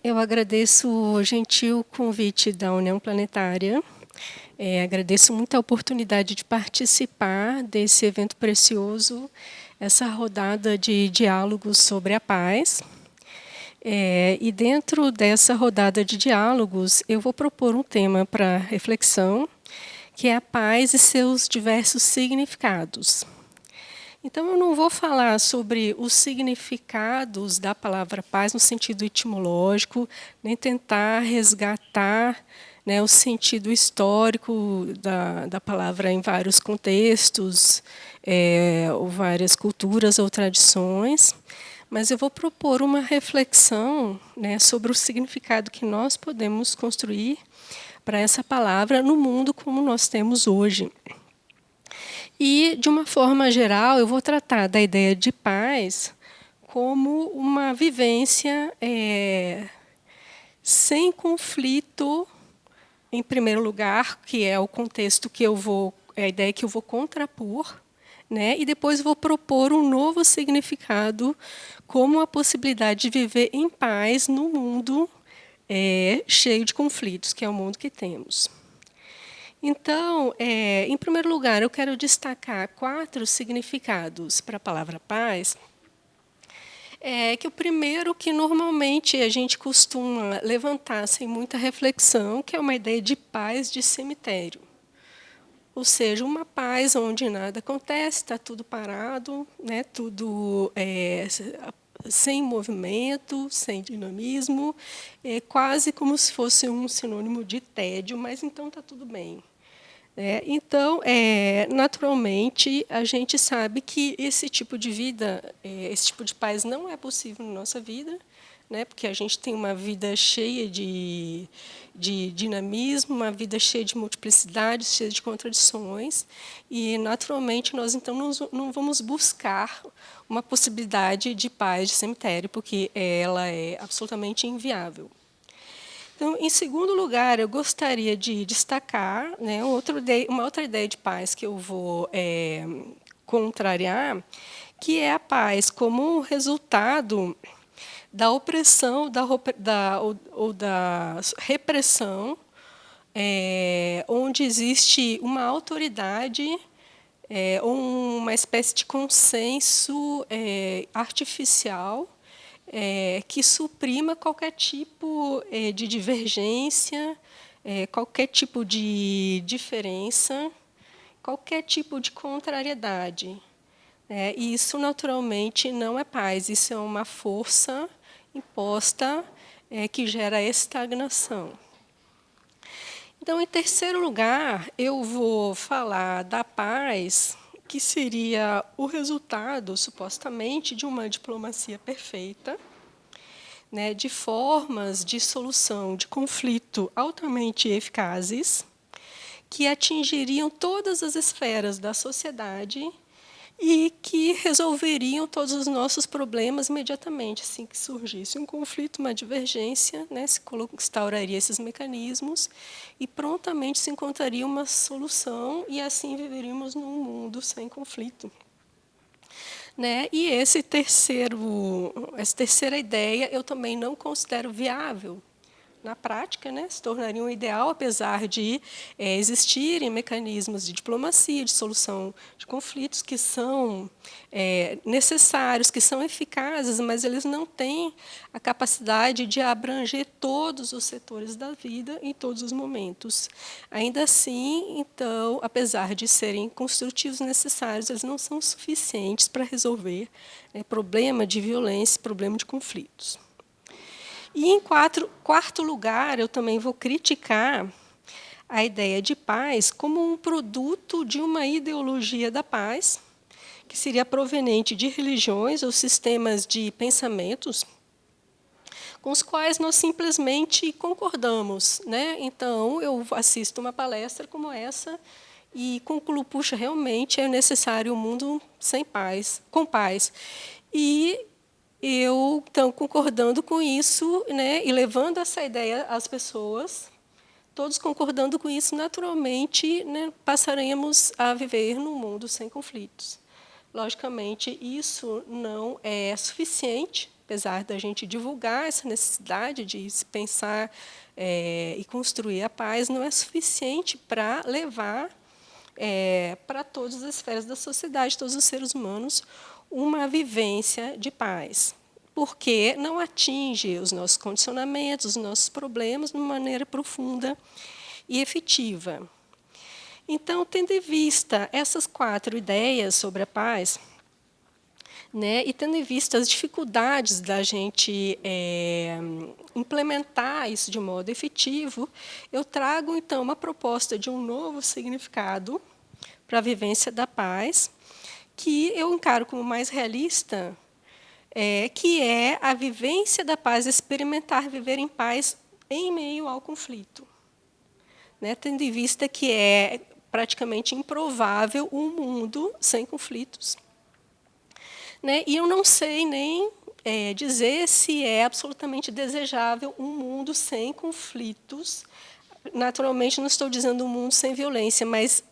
Eu agradeço o gentil convite da União Planetária. Agradeço muito a oportunidade de participar desse evento precioso, essa rodada de diálogos sobre a paz. E dentro dessa rodada de diálogos, eu vou propor um tema para reflexão, que é a paz e seus diversos significados. Então, eu não vou falar sobre os significados da palavra paz no sentido etimológico, nem tentar resgatar, né, o sentido histórico da palavra em vários contextos, ou várias culturas ou tradições, mas eu vou propor uma reflexão, né, sobre o significado que nós podemos construir para essa palavra no mundo como nós temos hoje. E, de uma forma geral, eu vou tratar da ideia de paz como uma vivência sem conflito, em primeiro lugar, que é o contexto que eu vou, a ideia que eu vou contrapor, né? E depois vou propor um novo significado como a possibilidade de viver em paz no mundo cheio de conflitos, que é o mundo que temos. Então, em primeiro lugar, eu quero destacar 4 significados para a palavra paz. Que o primeiro que normalmente a gente costuma levantar sem muita reflexão, que é uma ideia de paz de cemitério. Ou seja, uma paz onde nada acontece, está tudo parado, né, tudo sem movimento, sem dinamismo, quase como se fosse um sinônimo de tédio, mas então está tudo bem. Então, naturalmente, a gente sabe que esse tipo de vida, esse tipo de paz não é possível na nossa vida, né, porque a gente tem uma vida cheia de dinamismo, uma vida cheia de multiplicidade, cheia de contradições, e, naturalmente, nós, então, não vamos buscar uma possibilidade de paz de cemitério, porque ela é absolutamente inviável. Então, em segundo lugar, eu gostaria de destacar, né, uma outra ideia de paz que eu vou contrariar, que é a paz como um resultado da opressão ou da repressão, onde existe uma autoridade, uma espécie de consenso artificial, que suprima qualquer tipo de divergência, qualquer tipo de diferença, qualquer tipo de contrariedade. E isso, naturalmente, não é paz, isso é uma força imposta que gera estagnação. Então, em terceiro lugar, eu vou falar da paz, que seria o resultado, supostamente, de uma diplomacia perfeita, né, de formas de solução de conflito altamente eficazes, que atingiriam todas as esferas da sociedade e que resolveriam todos os nossos problemas imediatamente, assim que surgisse um conflito, uma divergência, né, se instauraria esses mecanismos e prontamente se encontraria uma solução e assim viveríamos num mundo sem conflito. E essa terceira ideia eu também não considero viável. Na prática, se tornaria um ideal, apesar de existirem mecanismos de diplomacia, de solução de conflitos que são necessários, que são eficazes, mas eles não têm a capacidade de abranger todos os setores da vida em todos os momentos. Ainda assim, então, apesar de serem construtivos e necessários, eles não são suficientes para resolver problema de violência, problema de conflitos. E, em quarto lugar, eu também vou criticar a ideia de paz como um produto de uma ideologia da paz, que seria proveniente de religiões ou sistemas de pensamentos com os quais nós simplesmente concordamos. Então, eu assisto uma palestra como essa e concluo, puxa, realmente é necessário um mundo sem paz, com paz. E eu, então, concordando com isso, e levando essa ideia às pessoas, todos concordando com isso, naturalmente, passaremos a viver num mundo sem conflitos. Logicamente, isso não é suficiente apesar da gente divulgar essa necessidade de se pensar e construir a paz, não é suficiente para levar para todas as esferas da sociedade, todos os seres humanos, uma vivência de paz, porque não atinge os nossos condicionamentos, os nossos problemas de uma maneira profunda e efetiva. Então, tendo em vista essas 4 ideias sobre a paz, né, e tendo em vista as dificuldades da gente implementar isso de modo efetivo, eu trago, então, uma proposta de um novo significado para a vivência da paz, que eu encaro como mais realista, que é a vivência da paz, experimentar viver em paz em meio ao conflito. Né, tendo em vista que é praticamente improvável um mundo sem conflitos. Né, e eu não sei nem dizer se é absolutamente desejável um mundo sem conflitos. Naturalmente, não estou dizendo um mundo sem violência, mas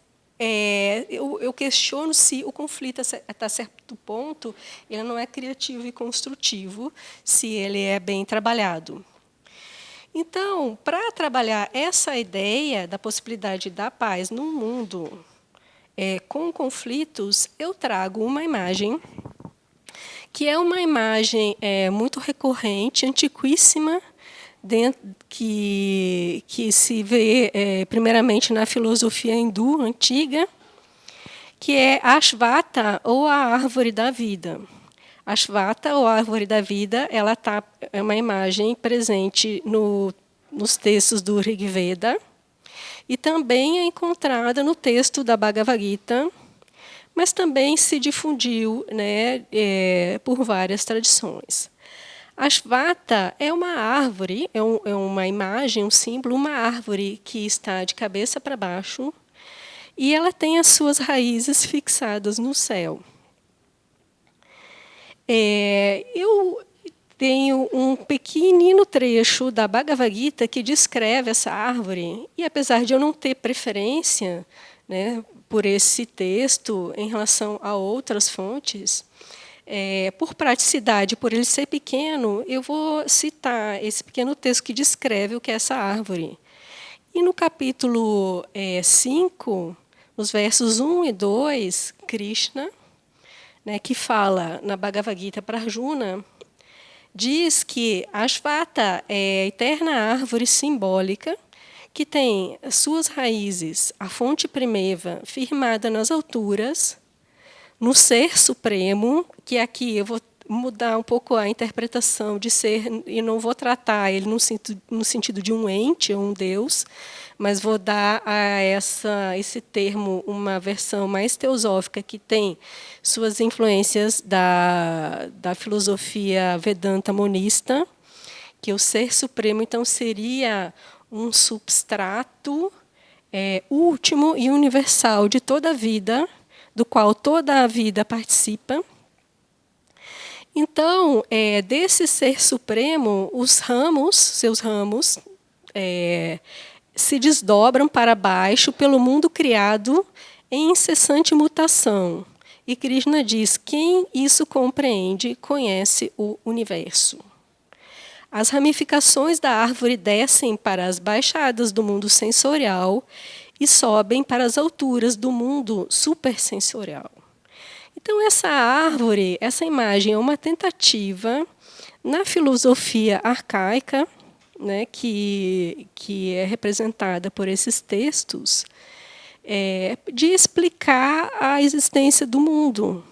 eu questiono se o conflito, até certo ponto, ele não é criativo e construtivo, se ele é bem trabalhado. Então, para trabalhar essa ideia da possibilidade da paz num mundo com conflitos, eu trago uma imagem que é uma imagem muito recorrente, antiquíssima, que se vê primeiramente na filosofia hindu antiga, que é Ashvata, ou a árvore da vida. Ashvata, ou a árvore da vida, é uma imagem presente nos textos do Rig Veda e também é encontrada no texto da Bhagavad Gita, mas também se difundiu, né, por várias tradições. Ashvata é uma árvore, é uma imagem, um símbolo, uma árvore que está de cabeça para baixo e ela tem as suas raízes fixadas no céu. Eu tenho um pequenino trecho da Bhagavad Gita que descreve essa árvore, e apesar de eu não ter preferência, né, por esse texto em relação a outras fontes, por praticidade, por ele ser pequeno, eu vou citar esse pequeno texto que descreve o que é essa árvore. E no capítulo 5, nos versos 1 e 2, Krishna, né, que fala na Bhagavad Gita para Arjuna, diz que Ashvata é a eterna árvore simbólica que tem suas raízes, a fonte primeva, firmada nas alturas, no Ser Supremo, que aqui eu vou mudar um pouco a interpretação de ser, e não vou tratar ele no sentido de um ente ou um Deus, mas vou dar a esse termo uma versão mais teosófica, que tem suas influências da filosofia Vedanta monista, que o Ser Supremo, então, seria um substrato último e universal de toda a vida, do qual toda a vida participa. Então, desse Ser Supremo, os ramos, seus ramos, se desdobram para baixo pelo mundo criado em incessante mutação. E Krishna diz: quem isso compreende, conhece o universo. As ramificações da árvore descem para as baixadas do mundo sensorial e sobem para as alturas do mundo supersensorial. Então, essa árvore, essa imagem é uma tentativa, na filosofia arcaica, né, que é representada por esses textos, de explicar a existência do mundo.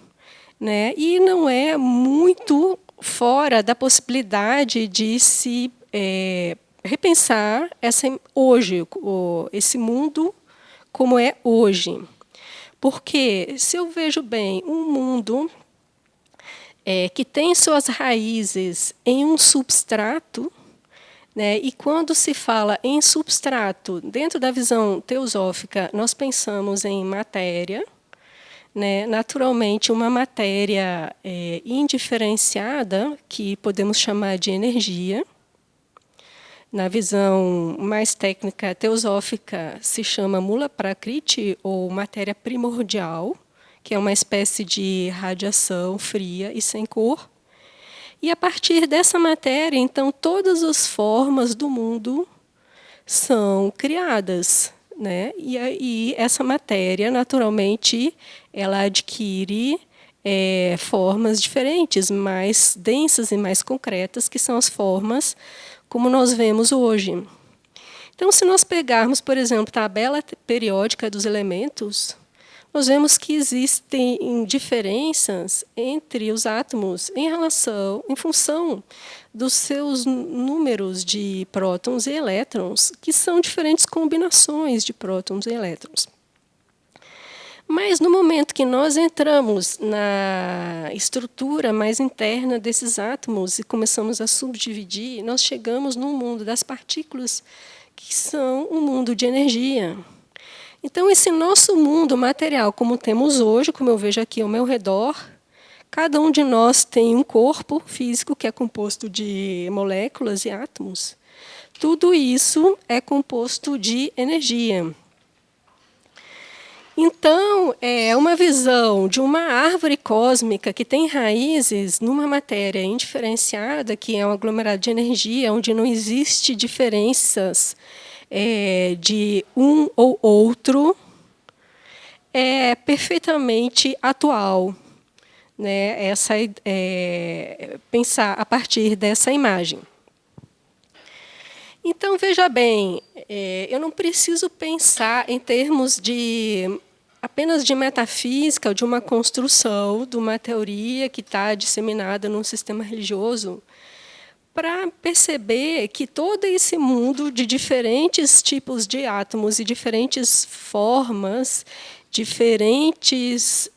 Né, e não é muito fora da possibilidade de se repensar esse mundo como é hoje. Porque, se eu vejo bem um mundo que tem suas raízes em um substrato, né, e quando se fala em substrato, dentro da visão teosófica, nós pensamos em matéria, né, naturalmente uma matéria indiferenciada, que podemos chamar de energia. Na visão mais técnica teosófica, se chama Mula Prakriti, ou matéria primordial, que é uma espécie de radiação fria e sem cor. E, a partir dessa matéria, então, todas as formas do mundo são criadas, né? E aí essa matéria, naturalmente, ela adquire formas diferentes, mais densas e mais concretas, que são as formas como nós vemos hoje. Então, se nós pegarmos, por exemplo, a tabela periódica dos elementos, nós vemos que existem diferenças entre os átomos em função dos seus números de prótons e elétrons, que são diferentes combinações de prótons e elétrons. Mas, no momento que nós entramos na estrutura mais interna desses átomos e começamos a subdividir, nós chegamos no mundo das partículas, que são um mundo de energia. Então, esse nosso mundo material, como temos hoje, como eu vejo aqui ao meu redor, cada um de nós tem um corpo físico que é composto de moléculas e átomos. Tudo isso é composto de energia. Então, é uma visão de uma árvore cósmica que tem raízes numa matéria indiferenciada, que é um aglomerado de energia, onde não existe diferenças de um ou outro, é perfeitamente atual, né? Pensar a partir dessa imagem. Então, veja bem, eu não preciso pensar em termos apenas de metafísica ou de uma construção, de uma teoria que está disseminada num sistema religioso, para perceber que todo esse mundo de diferentes tipos de átomos e diferentes formas, diferentes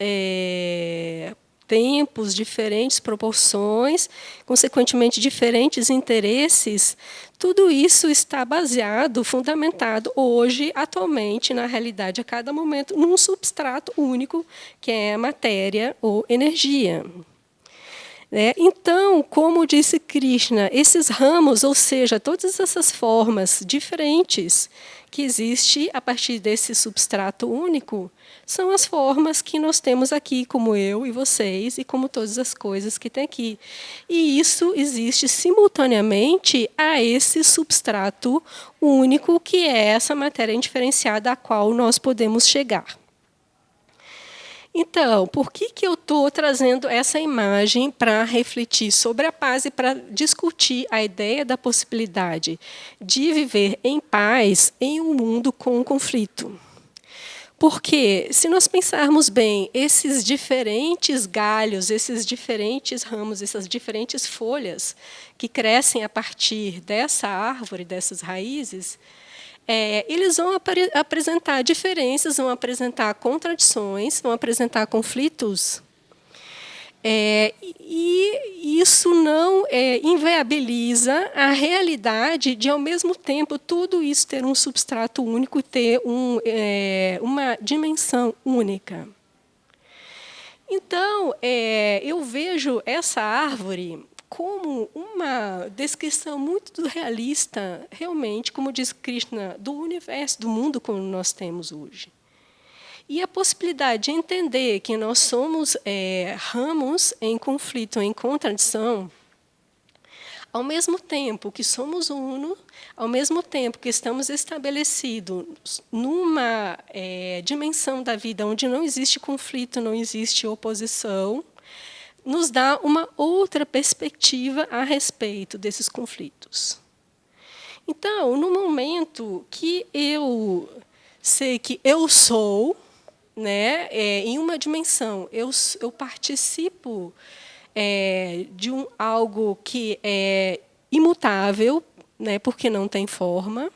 tempos, diferentes proporções, consequentemente, diferentes interesses, tudo isso está baseado, fundamentado hoje, atualmente, na realidade, a cada momento, num substrato único, que é a matéria ou energia. Então, como disse Krishna, esses ramos, ou seja, todas essas formas diferentes que existem a partir desse substrato único, são as formas que nós temos aqui, como eu e vocês, e como todas as coisas que tem aqui. E isso existe simultaneamente a esse substrato único, que é essa matéria indiferenciada a qual nós podemos chegar. Então, por que eu estou trazendo essa imagem para refletir sobre a paz e para discutir a ideia da possibilidade de viver em paz em um mundo com conflito? Porque, se nós pensarmos bem, esses diferentes galhos, esses diferentes ramos, essas diferentes folhas que crescem a partir dessa árvore, dessas raízes, eles vão apresentar diferenças, vão apresentar contradições, vão apresentar conflitos. E isso não inviabiliza a realidade de, ao mesmo tempo, tudo isso ter um substrato único e ter uma dimensão única. Então, eu vejo essa árvore como uma descrição muito realista, realmente, como diz Krishna, do universo, do mundo como nós temos hoje. E a possibilidade de entender que nós somos ramos em conflito, em contradição, ao mesmo tempo que somos uno, ao mesmo tempo que estamos estabelecidos numa dimensão da vida onde não existe conflito, não existe oposição, nos dá uma outra perspectiva a respeito desses conflitos. Então, no momento que eu sei que eu sou, em uma dimensão, eu participo de algo que é imutável, porque não tem forma,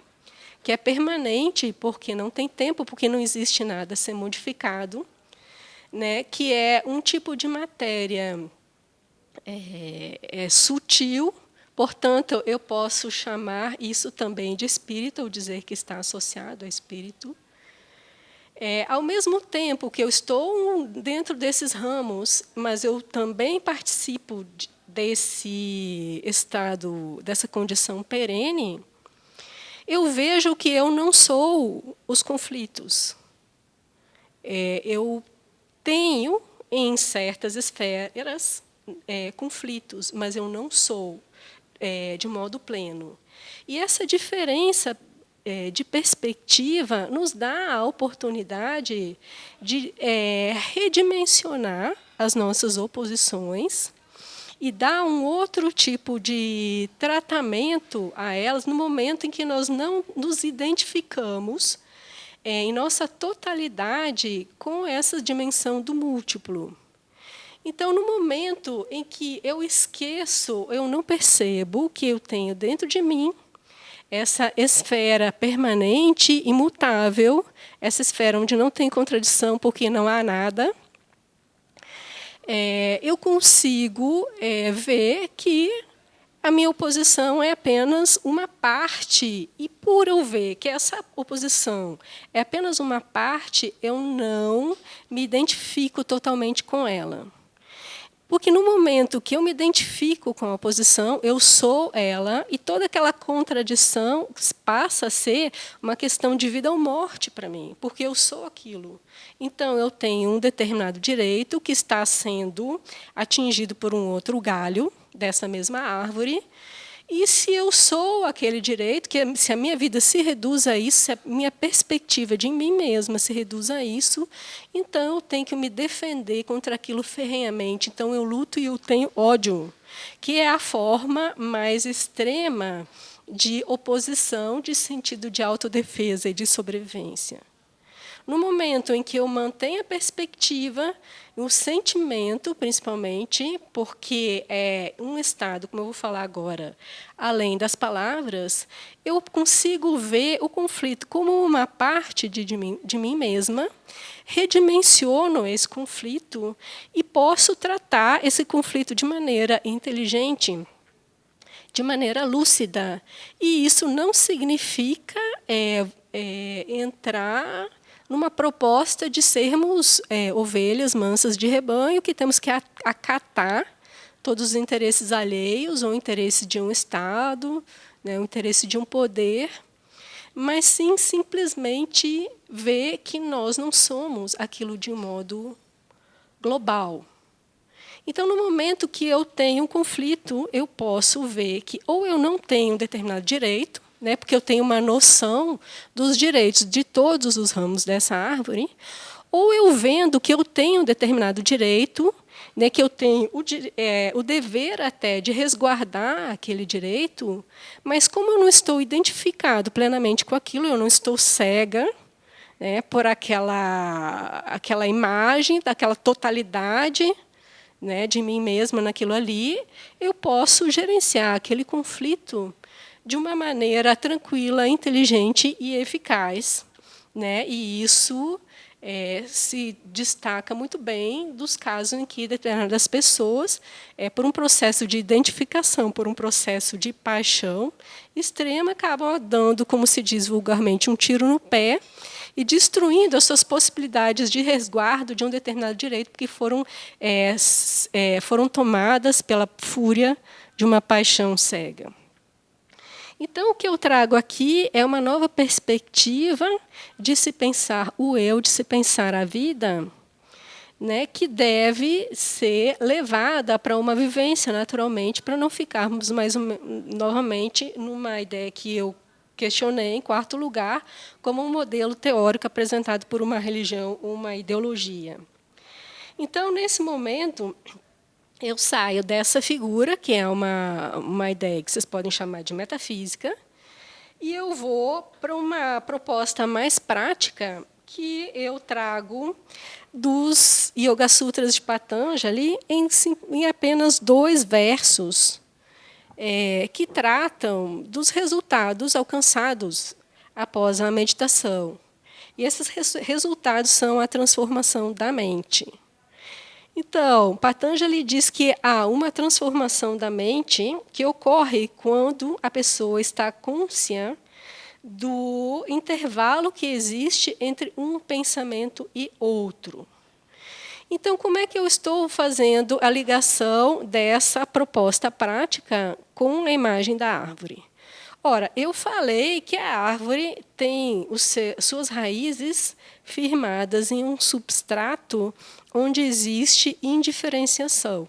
que é permanente, porque não tem tempo, porque não existe nada a ser modificado, que é um tipo de matéria sutil, portanto, eu posso chamar isso também de espírito, ou dizer que está associado a espírito. Ao mesmo tempo que eu estou dentro desses ramos, mas eu também participo desse estado, dessa condição perene, eu vejo que eu não sou os conflitos. Eu tenho, em certas esferas, conflitos, mas eu não sou de modo pleno. E essa diferença de perspectiva nos dá a oportunidade de redimensionar as nossas oposições e dar um outro tipo de tratamento a elas no momento em que nós não nos identificamos em nossa totalidade com essa dimensão do múltiplo. Então, no momento em que eu esqueço, eu não percebo que eu tenho dentro de mim essa esfera permanente, imutável, essa esfera onde não tem contradição porque não há nada, eu consigo ver que a minha oposição é apenas uma parte, e por eu ver que essa oposição é apenas uma parte, eu não me identifico totalmente com ela. Porque no momento que eu me identifico com a oposição, eu sou ela, e toda aquela contradição passa a ser uma questão de vida ou morte para mim, porque eu sou aquilo. Então, eu tenho um determinado direito que está sendo atingido por um outro galho dessa mesma árvore, e se eu sou aquele direito, se a minha vida se reduz a isso, se a minha perspectiva de mim mesma se reduz a isso, então eu tenho que me defender contra aquilo ferrenhamente. Então eu luto e eu tenho ódio, que é a forma mais extrema de oposição, de sentido de autodefesa e de sobrevivência. No momento em que eu mantenho a perspectiva, o sentimento, principalmente, porque é um estado, como eu vou falar agora, além das palavras, eu consigo ver o conflito como uma parte de mim mesma, redimensiono esse conflito e posso tratar esse conflito de maneira inteligente, de maneira lúcida. E isso não significa entrar numa proposta de sermos ovelhas mansas de rebanho, que temos que acatar todos os interesses alheios, ou o interesse de um Estado, né, o interesse de um poder, mas sim simplesmente ver que nós não somos aquilo de um modo global. Então, no momento que eu tenho um conflito, eu posso ver que ou eu não tenho um determinado direito, né, porque eu tenho uma noção dos direitos de todos os ramos dessa árvore, ou eu vendo que eu tenho um determinado direito, né, que eu tenho o dever até de resguardar aquele direito, mas como eu não estou identificado plenamente com aquilo, eu não estou cega, né, por aquela imagem, daquela totalidade, né, de mim mesma naquilo ali, eu posso gerenciar aquele conflito de uma maneira tranquila, inteligente e eficaz, né? E isso se destaca muito bem dos casos em que determinadas pessoas, por um processo de identificação, por um processo de paixão extrema, acabam dando, como se diz vulgarmente, um tiro no pé e destruindo as suas possibilidades de resguardo de um determinado direito, porque foram tomadas pela fúria de uma paixão cega. Então, o que eu trago aqui é uma nova perspectiva de se pensar o eu, de se pensar a vida, né, que deve ser levada para uma vivência, naturalmente, para não ficarmos novamente numa ideia que eu questionei, em quarto lugar, como um modelo teórico apresentado por uma religião, uma ideologia. Então, nesse momento, eu saio dessa figura, que é uma ideia que vocês podem chamar de metafísica, e eu vou para uma proposta mais prática que eu trago dos Yoga Sutras de Patanjali em apenas 2 versos, que tratam dos resultados alcançados após a meditação. E esses resultados são a transformação da mente. Então, Patanjali diz que há uma transformação da mente que ocorre quando a pessoa está consciente do intervalo que existe entre um pensamento e outro. Então, como é que eu estou fazendo a ligação dessa proposta prática com a imagem da árvore? Ora, eu falei que a árvore tem suas raízes firmadas em um substrato onde existe indiferenciação.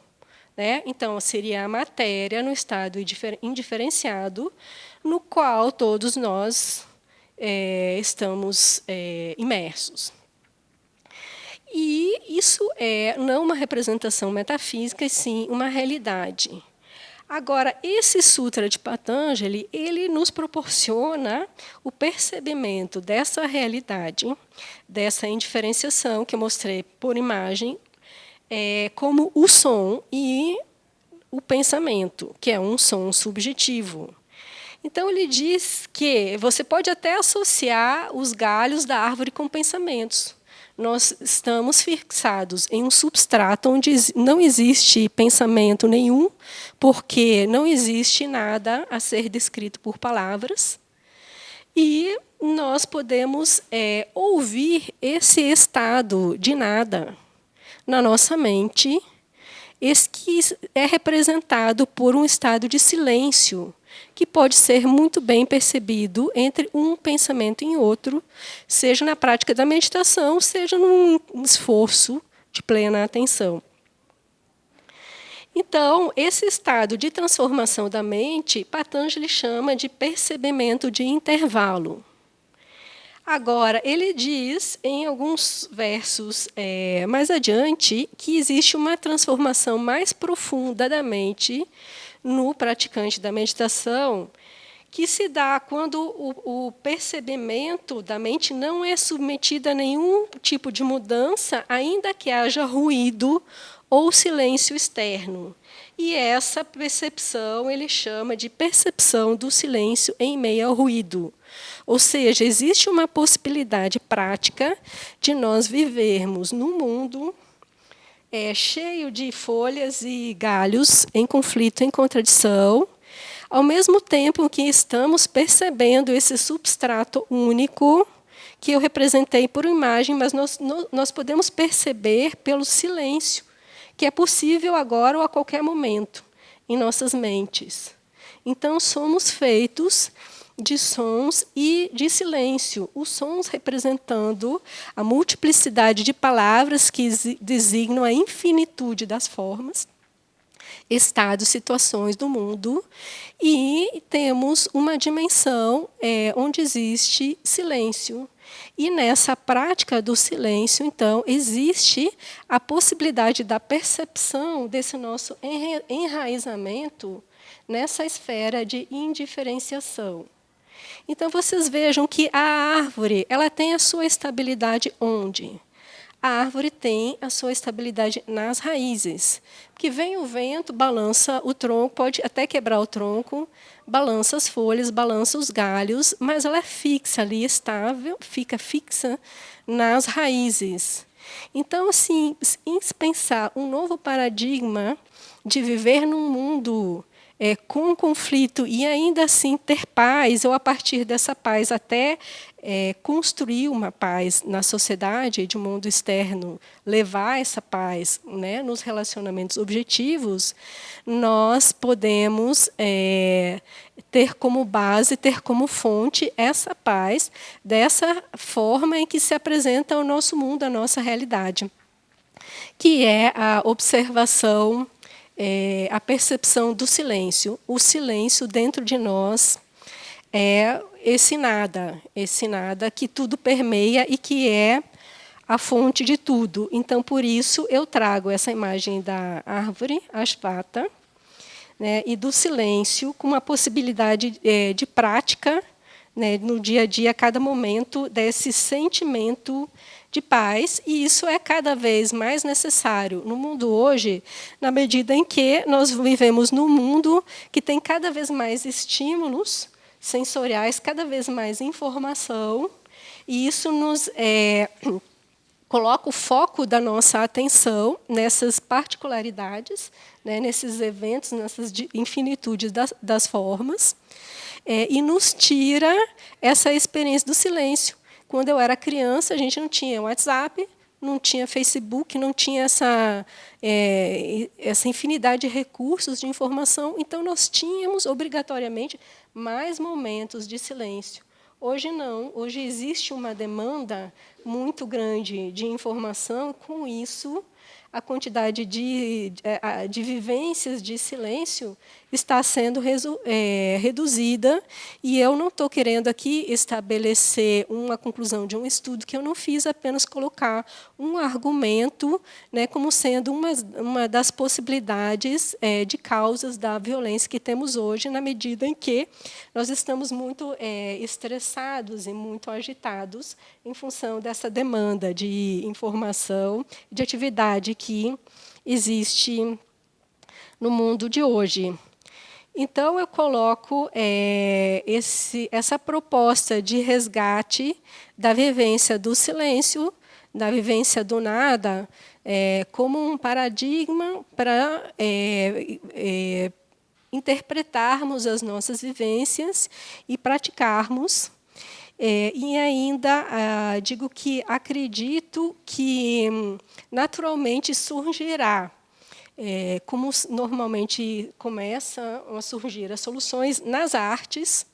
né? Então, seria a matéria no estado indiferenciado, no qual todos nós estamos imersos. E isso é não uma representação metafísica, e sim uma realidade. Agora, esse Sutra de Patanjali, ele nos proporciona o percebimento dessa realidade, dessa indiferenciação que eu mostrei por imagem, como o som e o pensamento, que é um som subjetivo. Então, ele diz que você pode até associar os galhos da árvore com pensamentos. Nós estamos fixados em um substrato onde não existe pensamento nenhum, porque não existe nada a ser descrito por palavras. E nós podemos ouvir esse estado de nada na nossa mente, esse que é representado por um estado de silêncio, que pode ser muito bem percebido entre um pensamento e outro, seja na prática da meditação, seja num esforço de plena atenção. Então, esse estado de transformação da mente, Patanjali chama de percebimento de intervalo. Agora, ele diz, em alguns versos mais adiante, que existe uma transformação mais profunda da mente no praticante da meditação, que se dá quando o percebimento da mente não é submetido a nenhum tipo de mudança, ainda que haja ruído ou silêncio externo. E essa percepção ele chama de percepção do silêncio em meio ao ruído. Ou seja, existe uma possibilidade prática de nós vivermos num mundo cheio de folhas e galhos em conflito, em contradição, ao mesmo tempo que estamos percebendo esse substrato único que eu representei por imagem, mas nós podemos perceber pelo silêncio, que é possível agora ou a qualquer momento em nossas mentes. Então, somos feitos de sons e de silêncio. Os sons representando a multiplicidade de palavras que designam a infinitude das formas, estados, situações do mundo, e temos uma dimensão onde existe silêncio. E nessa prática do silêncio, então, existe a possibilidade da percepção desse nosso enraizamento nessa esfera de indiferenciação. Então, vocês vejam que a árvore ela tem a sua estabilidade onde? A árvore tem a sua estabilidade nas raízes. Porque vem o vento, balança o tronco, pode até quebrar o tronco, balança as folhas, balança os galhos, mas ela é fixa ali, estável, fica fixa nas raízes. Então, assim, em pensar um novo paradigma de viver num mundo com conflito e ainda assim ter paz, ou a partir dessa paz até construir uma paz na sociedade, de um mundo externo, levar essa paz, né, nos relacionamentos objetivos, nós podemos ter como base, ter como fonte essa paz, dessa forma em que se apresenta o nosso mundo, a nossa realidade, que é a observação, a percepção do silêncio. O silêncio dentro de nós é esse nada que tudo permeia e que é a fonte de tudo. Então, por isso, eu trago essa imagem da árvore, Ashvata, né, e do silêncio, com uma possibilidade de prática, né, no dia a dia, a cada momento, desse sentimento de paz, e isso é cada vez mais necessário no mundo hoje, na medida em que nós vivemos num mundo que tem cada vez mais estímulos sensoriais, cada vez mais informação, e isso nos coloca o foco da nossa atenção nessas particularidades, né, nesses eventos, nessas infinitudes das formas, e nos tira essa experiência do silêncio. Quando eu era criança, a gente não tinha WhatsApp, não tinha Facebook, não tinha essa infinidade de recursos de informação, então nós tínhamos, obrigatoriamente, mais momentos de silêncio. Hoje não, hoje existe uma demanda muito grande de informação, com isso a quantidade de vivências de silêncio está sendo reduzida, e eu não estou querendo aqui estabelecer uma conclusão de um estudo que eu não fiz, apenas colocar um argumento, né, como sendo uma das possibilidades de causas da violência que temos hoje, na medida em que nós estamos muito estressados e muito agitados em função dessa demanda de informação, de atividade que existe no mundo de hoje. Então, eu coloco essa proposta de resgate da vivência do silêncio, da vivência do nada, como um paradigma para interpretarmos as nossas vivências e praticarmos. E ainda digo que acredito que naturalmente surgirá, como normalmente começam a surgir as soluções nas artes,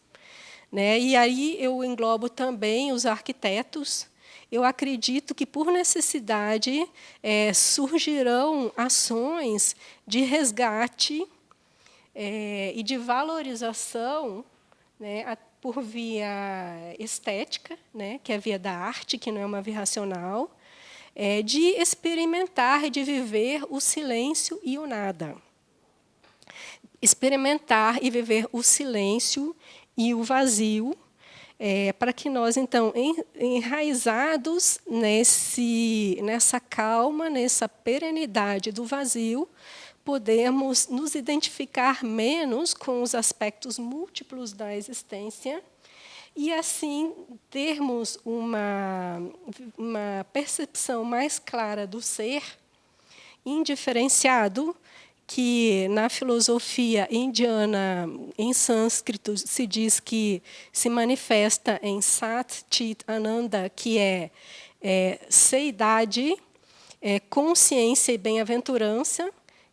né? E aí eu englobo também os arquitetos. Eu acredito que, por necessidade, surgirão ações de resgate e de valorização, né, por via estética, né, que é a via da arte, que não é uma via racional, de experimentar e de viver o silêncio e o nada. Experimentar e viver o silêncio e o vazio, para que nós, então, enraizados nessa calma, nessa perenidade do vazio, podemos nos identificar menos com os aspectos múltiplos da existência e, assim, termos uma percepção mais clara do ser indiferenciado, que na filosofia indiana, em sânscrito, se diz que se manifesta em Sat Chit Ananda, que é seidade, consciência e bem-aventurança,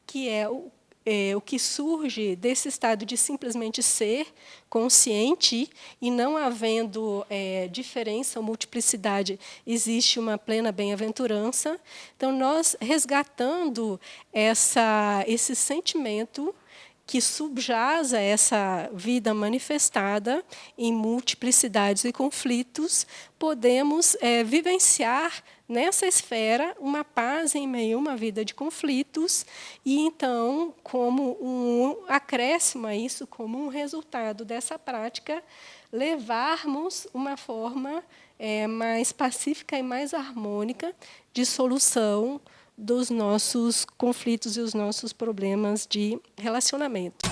que é o que surge desse estado de simplesmente ser consciente e não havendo diferença ou multiplicidade, existe uma plena bem-aventurança. Então, nós resgatando esse sentimento que subjaz a essa vida manifestada em multiplicidades e conflitos, podemos vivenciar nessa esfera uma paz em meio a uma vida de conflitos e, então, como um acréscimo a isso, como um resultado dessa prática, levarmos uma forma mais pacífica e mais harmônica de solução dos nossos conflitos e os nossos problemas de relacionamento.